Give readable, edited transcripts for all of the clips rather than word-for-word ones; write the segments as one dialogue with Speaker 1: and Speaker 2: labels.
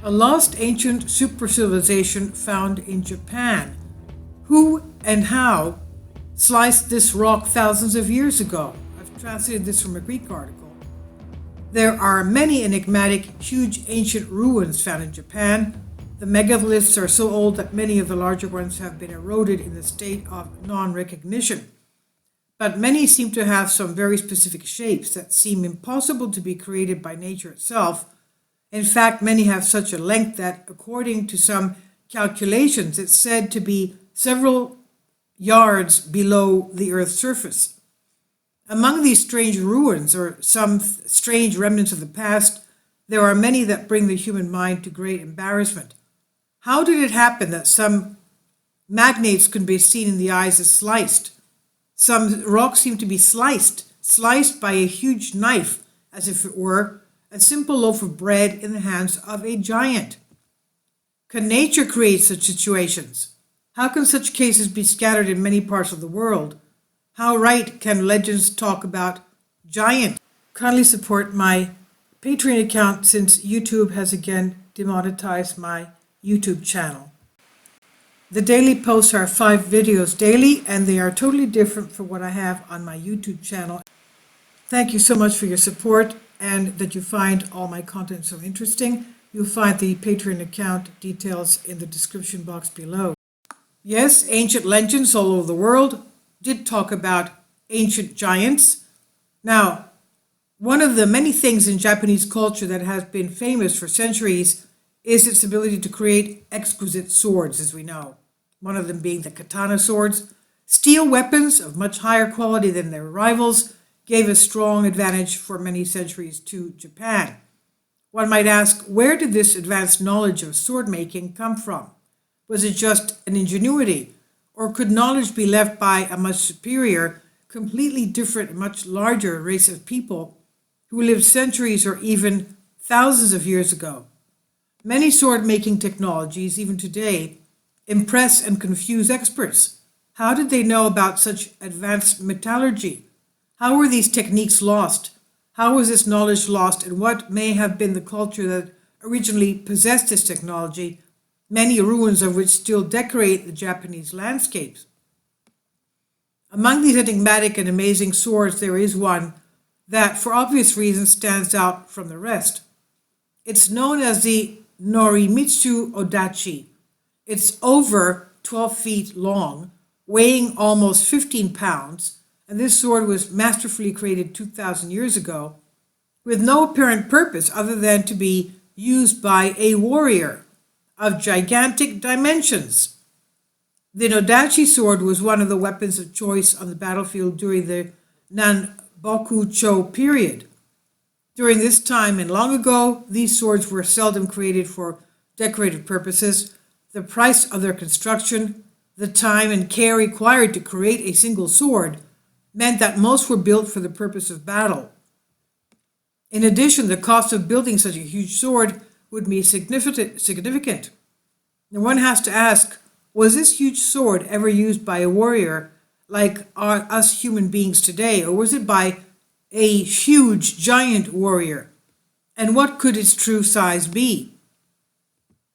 Speaker 1: A lost ancient super civilization found in Japan. Who and how sliced this rock thousands of years ago? I've translated this from a Greek article. There are many enigmatic, huge ancient ruins found in Japan. The megaliths are so old that many of the larger ones have been eroded in the state of non-recognition. But many seem to have some very specific shapes that seem impossible to be created by nature itself. In fact, many have such a length that, according to some calculations, it's said to be several yards below the Earth's surface. Among these strange ruins, or some strange remnants of the past, there are many that bring the human mind to great embarrassment. How did it happen that some magnates could be seen in the eyes as sliced? Some rocks seem to be sliced by a huge knife, as if it were a simple loaf of bread in the hands of a giant. Can nature create such situations? How can such cases be scattered in many parts of the world? How right can legends talk about giants? Kindly support my Patreon account since YouTube has again demonetized my YouTube channel. The daily posts are 5 videos daily, and they are totally different from what I have on my YouTube channel. Thank you so much for your support and that you find all my content so interesting. You'll find the Patreon account details in the description box below. Yes, ancient legends all over the world did talk about ancient giants. Now, one of the many things in Japanese culture that has been famous for centuries is its ability to create exquisite swords, as we know. One of them being the katana swords. Steel weapons of much higher quality than their rivals gave a strong advantage for many centuries to Japan. One might ask, where did this advanced knowledge of sword making come from? Was it just an ingenuity, or could knowledge be left by a much superior, completely different, and much larger race of people who lived centuries or even thousands of years ago? Many sword-making technologies, even today, impress and confuse experts. How did they know about such advanced metallurgy? How were these techniques lost? How was this knowledge lost, and what may have been the culture that originally possessed this technology, many ruins of which still decorate the Japanese landscapes? Among these enigmatic and amazing swords, there is one that, for obvious reasons, stands out from the rest. It's known as the Norimitsu Odachi. It's over 12 feet long, weighing almost 15 pounds, and this sword was masterfully created 2,000 years ago with no apparent purpose other than to be used by a warrior of gigantic dimensions. The Nodachi sword was one of the weapons of choice on the battlefield during the Nanboku-cho period. During this time and long ago, these swords were seldom created for decorative purposes. The price of their construction, the time and care required to create a single sword, meant that most were built for the purpose of battle. In addition, the cost of building such a huge sword would be significant. And one has to ask, was this huge sword ever used by a warrior like us human beings today, or was it by a huge giant warrior? And what could its true size be?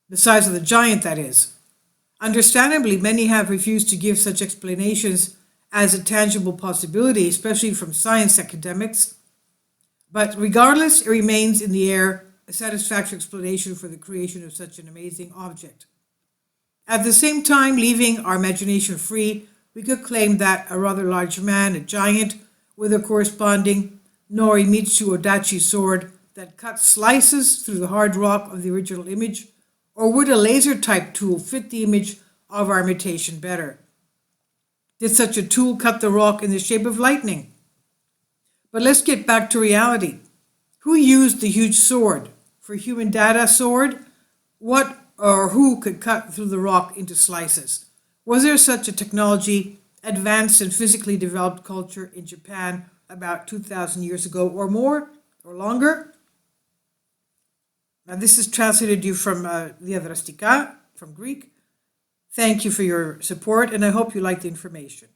Speaker 1: The size of the giant, that is. Understandably, many have refused to give such explanations as a tangible possibility, especially from science academics. But regardless, it remains in the air a satisfactory explanation for the creation of such an amazing object. At the same time, leaving our imagination free, we could claim that a rather large man, a giant, with a corresponding Norimitsu Odachi sword that cuts slices through the hard rock of the original image, or would a laser-type tool fit the image of our imitation better? Did such a tool cut the rock in the shape of lightning? But let's get back to reality. Who used the huge sword? For human data sword? What or who could cut through the rock into slices? Was there such a technology, advanced and physically developed culture in Japan about 2,000 years ago or more or longer? Now this is translated you from Diadrastika, from Greek. Thank you for your support, and I hope you like the information.